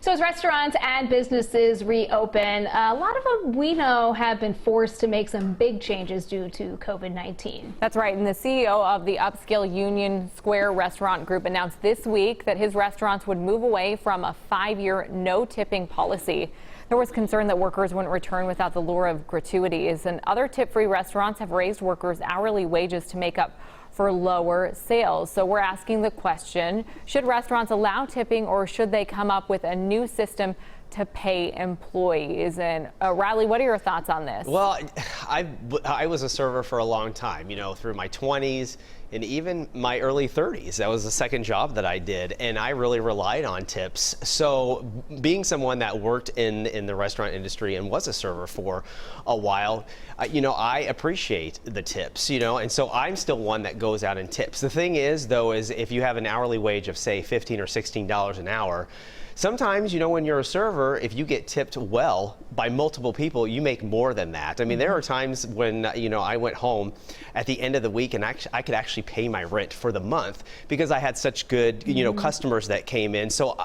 So as restaurants and businesses reopen, a lot of them we know have been forced to make some big changes due to COVID-19. That's right. And the CEO of the upscale Union Square Restaurant Group announced this week that his restaurants would move away from a 5-year no tipping policy. There was concern that workers wouldn't return without the lure of gratuities, and other tip-free restaurants have raised workers' hourly wages to make up for lower sales. So we're asking the question, should restaurants allow tipping, or should they come up with a new system to pay employees? And Riley, what are your thoughts on this? Well, I was a server for a long time, through my 20s and even my early 30s. That was the second job that I did, and I really relied on tips. So being someone that worked in the restaurant industry and was a server for a while, I appreciate the tips, and so I'm still one that goes out and tips. The thing is, though, is if you have an hourly wage of, say, $15 or $16 an hour, sometimes, when you're a server, if you get tipped well by multiple people, you make more than that. I mean, there are times when, I went home at the end of the week and I could actually pay my rent for the month because I had such good, customers that came in. So,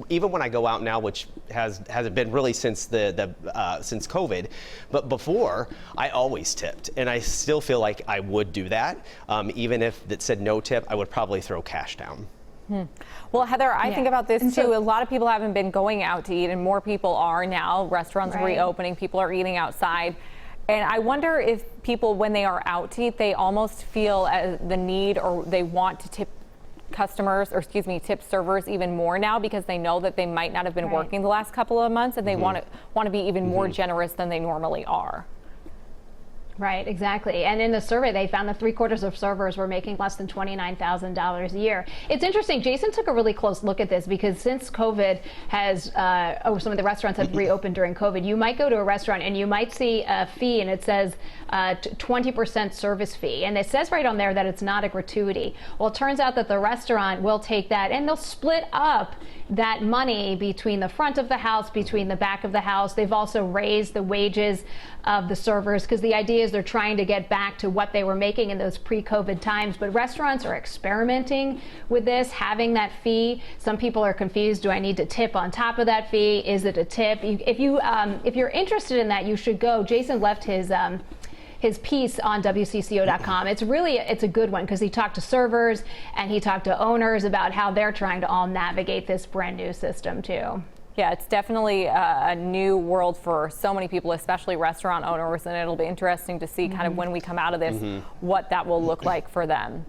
even when I go out now, which hasn't been really since since COVID, but before, I always tipped. And I still feel like I would do that. Even if it said no tip, I would probably throw cash down. Well, Heather, I think about this too. A lot of people haven't been going out to eat, and more people are now. Restaurants are reopening, people are eating outside. And I wonder if people, when they are out to eat, they almost feel the need, or they want to tip customers, or tip servers even more now, because they know that they might not have been working the last couple of months, and they want to be even more generous than they normally are. Right, exactly. And in the survey, they found that 3/4 of servers were making less than $29,000 a year. It's interesting. Jason took a really close look at this because since COVID has, some of the restaurants have reopened during COVID, you might go to a restaurant and you might see a fee and it says 20% service fee. And it says right on there that it's not a gratuity. Well, it turns out that the restaurant will take that and they'll split up that money between the front of the house, between the back of the house. They've also raised the wages of the servers because the idea is they're trying to get back to what they were making in those pre-COVID times. But restaurants are experimenting with this, having that fee. Some people are confused. Do I need to tip on top of that fee? Is it a tip? If you're interested in that, you should go. Jason left his piece on WCCO.com. It's a good one because he talked to servers and he talked to owners about how they're trying to all navigate this brand new system too. Yeah, it's definitely a new world for so many people, especially restaurant owners, and it'll be interesting to see kind of when we come out of this, what that will look like for them.